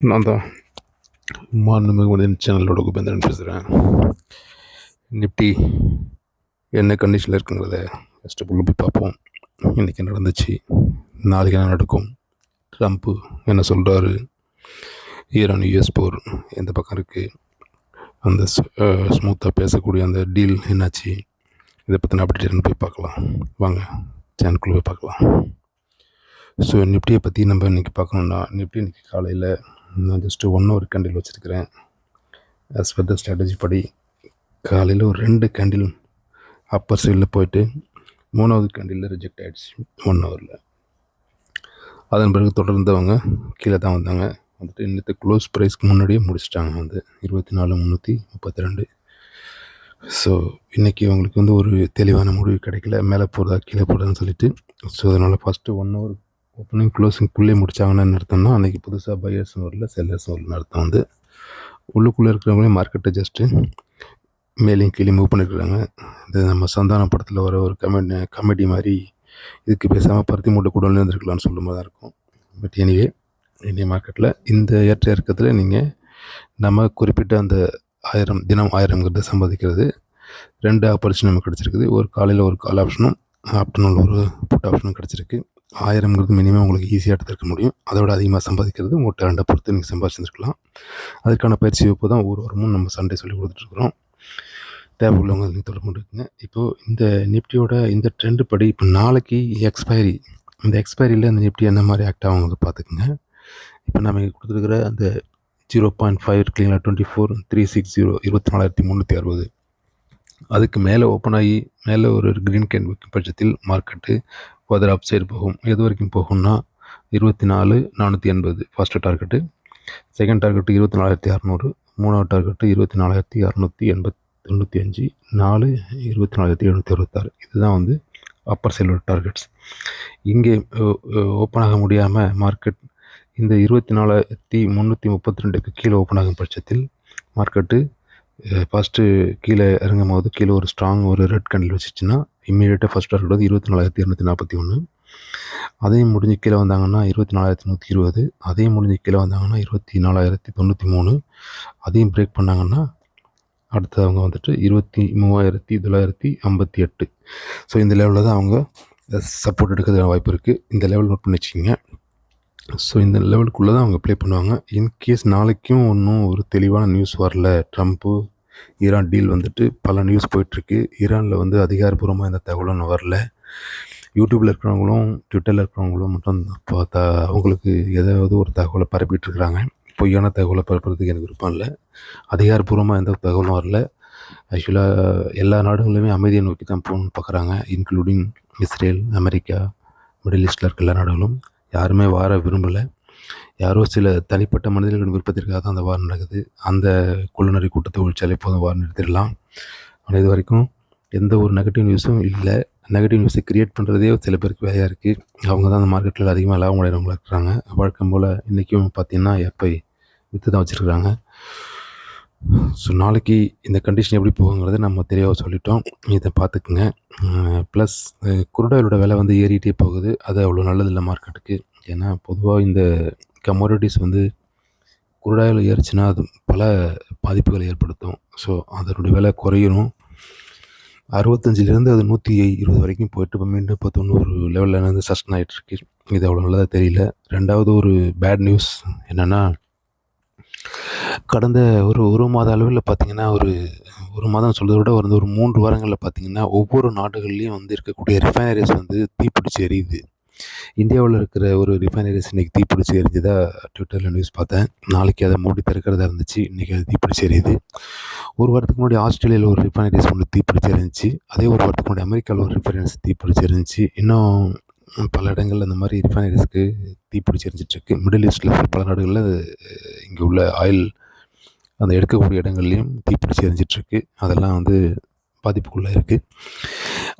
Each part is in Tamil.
நான் தான் மாண்புமிகு சேனலோட குபேந்திரன் பேசுகிறேன். நிப்டி என்ன கண்டிஷனில் இருக்குங்கிறத ஃபஸ்ட்டு உள்ள போய் பார்ப்போம். இன்றைக்கி நடந்துச்சு, நாளைக்கு என்ன நடக்கும், ட்ரம்ப்பு என்ன சொல்கிறாரு, ஈரான் யூஎஸ் போர் எந்த பக்கம் இருக்குது, அந்த ஸ்மூத்தாக பேசக்கூடிய அந்த டீல் என்னாச்சு, இதை பற்றின அப்டேட் போய் பார்க்கலாம். வாங்க சேனலுக்குள்ளே போய் பார்க்கலாம். ஸோ நிப்டியை பற்றி நம்ம இன்றைக்கி பார்க்கணுன்னா, நிப்டி இன்றைக்கி காலையில் நான் ஜஸ்ட்டு 1 ஹவர் கேண்டில் வச்சுருக்கிறேன். ஆஸ் பர் த ஸ்ட்ராட்டஜி படி காலையில் ஒரு 2 கேண்டில் அப்பர் சைடில் போயிட்டு 3வது கேண்டிலில் ரிஜெக்ட் ஆகிடுச்சு 1 ஹவரில். அதன் பிறகு தொடர்ந்தவங்க கீழே தான் வந்தாங்க. வந்துட்டு இன்னத்து க்ளோஸ் ப்ரைஸ்க்கு முன்னாடியே முடிச்சிட்டாங்க, வந்து 24,332. ஸோ இன்றைக்கி அவங்களுக்கு வந்து ஒரு தெளிவான முடிவு கிடைக்கல, மேலே போகிறதா கீழே போகிறதான்னு சொல்லிட்டு. ஸோ அதனால் ஃபஸ்ட்டு 1 ஹவர் ஓப்பனிங் க்ளோசிங்குள்ளே முடித்தாங்கன்னு அர்த்தம்னா அன்றைக்கி புதுசாக பையர்ஸும் வரல, செல்லர்ஸும் வரலன்னு அர்த்தம். வந்து உள்ளுக்குள்ளே இருக்கிறவங்களே மார்க்கெட்டை ஜஸ்ட்டு மேலேயும் கீழே மூவ் பண்ணியிருக்கிறாங்க. இது நம்ம சந்தான படத்தில் வர ஒரு கமெடி மாதிரி, இதுக்கு பேசாமல் பருத்தி மூட்டை கூட இருந்திருக்கலாம்னு சொல்லும் போது தான் இருக்கும். பட் எனிவே இந்திய மார்க்கெட்டில் இந்த ஏற்ற இறக்கத்தில் நீங்கள் நம்ம குறிப்பிட்ட அந்த 1000 தினம் 1000ங்கிறத சம்பாதிக்கிறது 2 ஆப்பர்ச்சுனிட்டி நமக்கு கிடச்சிருக்குது. ஒரு காலையில் ஒரு கால் ஆப்ஷனும் ஆஃப்டர்நூனில் ஒரு புட் ஆப்ஷனும் கிடச்சிருக்கு. 1000ங்கிறது மினிமம் உங்களுக்கு ஈஸியாக எடுத்துருக்க முடியும். அதை விட அதிகமாக சம்பாதிக்கிறது உங்கள் டேலண்ட்டை பொறுத்து நீங்கள் சம்பாதிச்சிருக்கலாம். அதுக்கான பயிற்சி வகுப்பு தான் ஒரு வாரமும் நம்ம சண்டே சொல்லி கொடுத்துட்ருக்குறோம். தேவை உள்ளவங்க நீங்கள் தொடர்பு கொண்டுருக்குங்க. இப்போது இந்த நிஃப்டியோட இந்த ட்ரெண்டு படி இப்போ நாளைக்கு எக்ஸ்பைரி, இந்த எக்ஸ்பைரியில் அந்த நிஃப்டி என்ன மாதிரி ஆக்ட் ஆகுங்கிறத பார்த்துக்குங்க. இப்போ நம்ம கொடுத்துருக்குற அந்த 0.5 இருக்குங்களா, 24,360 24,360, அதுக்கு மேலே ஓப்பன் ஆகி மேலே ஒரு க்ரீன் கேன் வைக்கும் பட்சத்தில் மார்க்கெட்டு ஃபர்தர் அப் சைடு போகும். எது வரைக்கும் போகும்னா 24,480 ஃபஸ்ட்டு டார்கெட்டு, செகண்ட் டார்கெட்டு 24,600, 3வது டார்கெட்டு 24,695, 4 24,766. இதுதான் வந்து அப்பர் சைடோட டார்கெட்ஸ். இங்கே ஓப்பன் ஆக முடியாமல் மார்க்கெட் இந்த 24,332க்கு கீழே ஓப்பன் ஆகும் பட்சத்தில் மார்க்கெட்டு ஃபஸ்ட்டு கீழே இறங்கும் போது கீழே ஒரு ஸ்ட்ராங் ஒரு ரெட் கேண்டில் வச்சுச்சுன்னா இம்மீடியட்டாக ஃபஸ்ட் டார்கெட் வந்து 24,241. அதையும் முடிஞ்சு கீழே வந்தாங்கன்னா 24,120. அதையும் முடிஞ்சு கீழே வந்தாங்கன்னா 24,093. அதையும் பிரேக் பண்ணாங்கன்னா அடுத்து அவங்க வந்துட்டு 23,958. ஸோ இந்த லெவலில் தான் அவங்க சப்போர்ட் எடுக்கிறதுக்கு வாய்ப்பு இருக்குது. இந்த லெவல் நோட் பண்ணி வச்சுக்கிங்க. ஸோ இந்த லெவலுக்குள்ளே தான் அவங்க ப்ளே பண்ணுவாங்க. இன்கேஸ் நாளைக்கும் ஒன்றும் ஒரு தெளிவான நியூஸ் வரல, ட்ரம்ப்பு ஈரான் டீல் வந்துட்டு பல நியூஸ் போயிட்டுருக்கு. ஈரானில் வந்து அதிகாரப்பூர்வமாக எந்த தகவலும் ஒன்றும் வரல. யூடியூப்பில் இருக்கிறவங்களும் ட்விட்டரில் இருக்கிறவங்களும் மட்டும் பார்த்தா அவங்களுக்கு ஏதாவது ஒரு தகவலை பரப்பிட்டுருக்குறாங்க. பொய்யான தகவலை பரப்புறதுக்கு எனக்கு விருப்பம் இல்லை. அதிகாரப்பூர்வமாக எந்த தகவலும் வரல. ஆக்சுவலாக எல்லா நாடுகளுமே அமைதியை நோக்கி தான் போகணுன்னு பார்க்குறாங்க, இன்க்ளூடிங் இஸ்ரேல், அமெரிக்கா, மிடில் ஈஸ்டில் இருக்க எல்லா நாடுகளும். யாருமே வார விரும்பலை. யாரோ சில தனிப்பட்ட மனிதர்களின் விருப்பத்திற்காக தான் அந்த வாரம் நடக்குது. அந்த குழுநறி கூட்டத்தை ஒழிச்சாலே போதும், வாரம் நிறுத்திடலாம். ஆனால் இது வரைக்கும் எந்த ஒரு நெகட்டிவ் நியூஸும் இல்லை. நெகட்டிவ் நியூஸை க்ரியேட் பண்ணுறதே சில பேருக்கு வேலையாக இருக்குது. அவங்க தான் அந்த மார்க்கெட்டில் அதிகமாக லாபம் அடைகிறவங்களா இருக்கிறாங்க. வழக்கம் போல் இன்றைக்கும் பார்த்திங்கன்னா எப்போ விற்று தான் வச்சுருக்குறாங்க. ஸோ நாளைக்கு இந்த கண்டிஷன் எப்படி போகுங்கிறத நம்ம தெளிவாக சொல்லிட்டோம், இதை பார்த்துக்குங்க. ப்ளஸ் குருடாயிலோட விலை வந்து ஏறிட்டே போகுது. அது அவ்வளோ நல்லதில்லை மார்க்கெட்டுக்கு. ஏன்னா பொதுவாக இந்த கமோடிட்டிஸ் வந்து குருடாயில் ஏறிச்சுன்னா அது பல பாதிப்புகளை ஏற்படுத்தும். ஸோ அதனுடைய விலை குறையணும். 65லேருந்து அது 120 வரைக்கும் போயிட்டு இப்போ மீண்டும் இப்போ 90 லெவலில் வந்து சஸ்டன் ஆகிட்டுருக்கு. இது அவ்வளோ நல்லதாக தெரியல. ரெண்டாவது ஒரு பேட் நியூஸ் என்னென்னா, கடந்த ஒரு மாத அளவில் பார்த்திங்கன்னா, ஒரு மாதம் சொல்கிறத விட ஒரு 3 வாரங்களில் பார்த்திங்கன்னா ஒவ்வொரு நாடுகள்லேயும் வந்து இருக்கக்கூடிய ரிஃபைனரிஸ் வந்து தீப்பிடிச்சு எரியுது. இந்தியாவில் இருக்கிற ஒரு ரிஃபைனரிஸ் இன்றைக்கி தீப்பிடிச்சு எரிஞ்சுதான் ட்விட்டரில் நியூஸ் பார்த்தேன். நாளைக்கு அதை மூடி திறக்கிறதா இருந்துச்சு, இன்றைக்கி அது தீப்பிடிச்சு எரியுது. ஒரு வாரத்துக்கு முன்னாடி ஆஸ்திரேலியாவில் ஒரு ரிஃபைனரிஸ் ஒன்று தீப்பிடிச்சு எரிஞ்சிச்சு. அதே ஒரு வாரத்துக்கு முன்னாடி அமெரிக்காவில் ஒரு ரிஃபைனரிஸ் தீப்பிடிச்சு எரிஞ்சிச்சு. இன்னும் பல இடங்களில் இந்த மாதிரி ரிஃபைனரிஸ்க்கு தீப்பிடிச்சு எரிஞ்சிட்ருக்கு. மிடில் ஈஸ்டில் பல நாடுகளில் இங்கே உள்ள ஆயில் அந்த எடுக்கக்கூடிய இடங்கள்லையும் தீப்பிடிச்சு எரிஞ்சிட்ருக்கு. அதெல்லாம் வந்து பாதிப்புக்குள்ளே இருக்குது.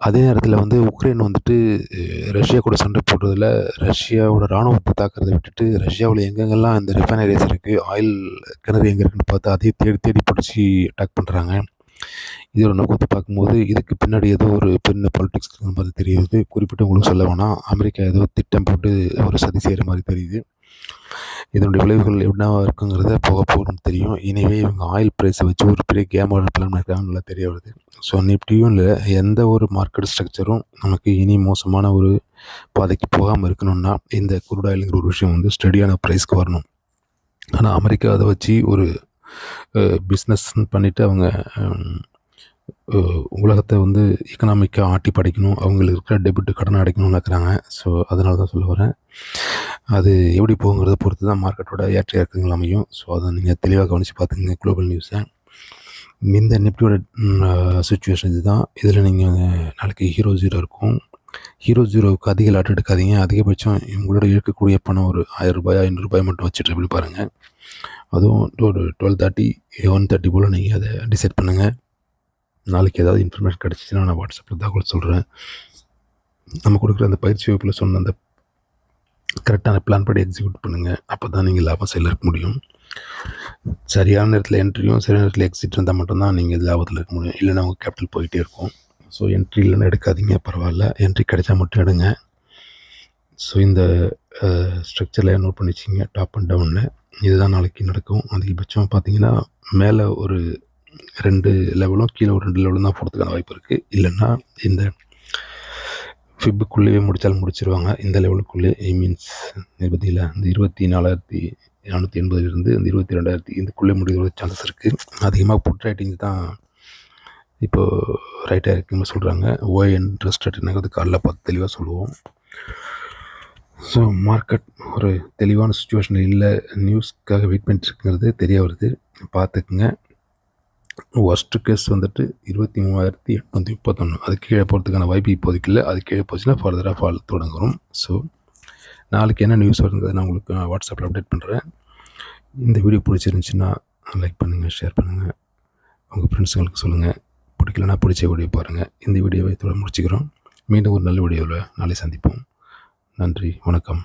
அதே நேரத்தில் வந்து உக்ரைன் வந்துட்டு ரஷ்யா கூட சண்டை போடுறதில் ரஷ்யாவோட இராணுவத்தை தாக்குறதை விட்டுட்டு ரஷ்யாவில் எங்கெங்கெல்லாம் இந்த ரிஃபைனரிஸ் இருக்குது, ஆயில் கிணறு எங்கே இருக்குன்னு பார்த்து அதையே தேடி பிடிச்சி அட்டாக் பண்ணுறாங்க. இதோட நோக்கத்தை பார்க்கும்போது இதுக்கு பின்னாடி ஏதோ ஒரு பெரிய பாலிடிக்ஸ் மாதிரி தெரியுது. குறிப்பிட்டு உங்களுக்கு சொல்ல வேணாம், அமெரிக்கா ஏதோ திட்டம் போட்டு ஒரு சதி செய்கிற மாதிரி தெரியுது. இதனுடைய விளைவுகள் என்னவா இருக்குங்கிறத போக போக தெரியும். எனவே இவங்க ஆயில் ப்ரைஸை வச்சு ஒரு பெரிய கேமோட பிளான் பண்ணியிருக்காங்க, நல்லா தெரிய வருது. ஸோ நிஃப்டியும் இல்லை, எந்த ஒரு மார்க்கெட் ஸ்ட்ரக்சரும் நமக்கு இனி மோசமான ஒரு பாதைக்கு போகாமல் இருக்கணும்னா இந்த குரூட் ஆயிலுங்கிற ஒரு விஷயம் வந்து ஸ்டடியான ப்ரைஸ்க்கு வரணும். ஆனால் அமெரிக்கா அதை வச்சு ஒரு பிஸ்னஸ்ன்னு பண்ணிவிட்டு அவங்க உலகத்தை வந்து எக்கனாமிக்காக ஆட்டி படைக்கணும், அவங்களுக்கு இருக்கிற டெபிட் கடனை அடைக்கணும்னு நினைக்கிறாங்க. ஸோ அதனால தான் சொல்ல வரேன். அது எப்படி போகுங்கிறத பொறுத்து தான் மார்க்கெட்டோட ஏற்ற இறக்கங்கள் அமையும். ஸோ அதை நீங்கள் தெளிவாக கவனித்து பார்த்துங்க குளோபல் நியூஸை. இந்த நிஃப்டியோட சுச்சுவேஷன் இது தான். இதில் நீங்கள் நாளைக்கு ஹீரோ ஜீரோ இருக்கும். ஹீரோ ஜீரோவுக்கு அதிக லாட் எடுக்காதீங்க. அதிகபட்சம் உங்களோட இருக்கக்கூடிய பணம் ஒரு ₹1000 ₹500 மட்டும் வச்சுட்டு எப்படி பாருங்கள். அதுவும் ஒரு 12:30 1:30 போல் நீங்கள் அதை டிசைட் பண்ணுங்கள். நாளைக்கு ஏதாவது இன்ஃபர்மேஷன் கிடச்சிச்சின்னா நான் வாட்ஸ்அப்பில் தகவல் சொல்கிறேன். நம்ம கொடுக்குற அந்த பயிற்சி வகுப்பில் சொன்ன அந்த கரெக்டான பிளான் படி எக்ஸிக்யூட் பண்ணுங்கள். அப்போ தான் நீங்கள் லாபம் சைடில் இருக்க முடியும். சரியான நேரத்தில் என்ட்ரியும் சரியான நேரத்தில் எக்ஸிட் இருந்தால் மட்டும்தான் நீங்கள் லாபத்தில் இருக்க முடியும். இல்லைன்னா உங்கள் கேபிட்டல் போயிட்டே இருக்கும். ஸோ என்ட்ரி இல்லைன்னா எடுக்காதீங்க, பரவாயில்ல. என்ட்ரி கிடைச்சா மட்டும் எடுங்க. ஸோ இந்த ஸ்ட்ரக்சரில் நோட் பண்ணி வச்சிங்க, டாப் அண்ட் டவுனில் இதுதான் நாளைக்கு நடக்கும். அதிகபட்சம் பார்த்தீங்கன்னா மேலே ஒரு 2 லெவலும் கீழே ஒரு 2 லெவலும் தான் போகிறதுக்கான வாய்ப்பு இருக்குது. இல்லைன்னா இந்த ஃபிப்புக்குள்ளேயே முடிச்சிருவாங்க. இந்த லெவலுக்குள்ளே மீன்ஸ் பார்த்தீங்களா, இந்த 24,480 இந்த 22,000 இதுக்குள்ளே முடிகிற சான்சஸ் இருக்குது. அதிகமாக புட் ரைட்டிங்ஸ் தான் இப்போது ரைட்டாக இருக்குன்னு சொல்கிறாங்க. ஓய் இன்ட்ரெஸ்ட் ரேட்டுங்கிறது காலைல பார்த்து தெளிவாக சொல்லுவோம். ஸோ மார்க்கெட் ஒரு தெளிவான சுச்சுவேஷனில் இல்லை, நியூஸ்க்காக வெயிட் பண்ணிட்டுருக்கிறது தெரிய வருது, பார்த்துக்குங்க. ஒர்ஸ்ட் கேஸ் வந்துட்டு 23,831. அது கீழே போகிறதுக்கான வாய்ப்பு இப்போதைக்கு இல்லை. அது கீழே போச்சுன்னா ஃபர்தராக ஃபால் தொடங்கும். ஸோ நாளைக்கு என்ன நியூஸ் வருங்கிறத நான் உங்களுக்கு வாட்ஸ்அப்பில் அப்டேட் பண்ணுறேன். இந்த வீடியோ பிடிச்சிருந்துச்சின்னா லைக் பண்ணுங்கள், ஷேர் பண்ணுங்கள், உங்கள் ஃப்ரெண்ட்ஸுங்களுக்கு சொல்லுங்கள். பிடிக்கலன்னா பிடிச்ச வீடியோ பாருங்கள். இந்த வீடியோவை இதோட முடிச்சுக்கிறோம். மீண்டும் ஒரு நல்ல வீடியோவில் நாளை சந்திப்போம். நன்றி, வணக்கம்.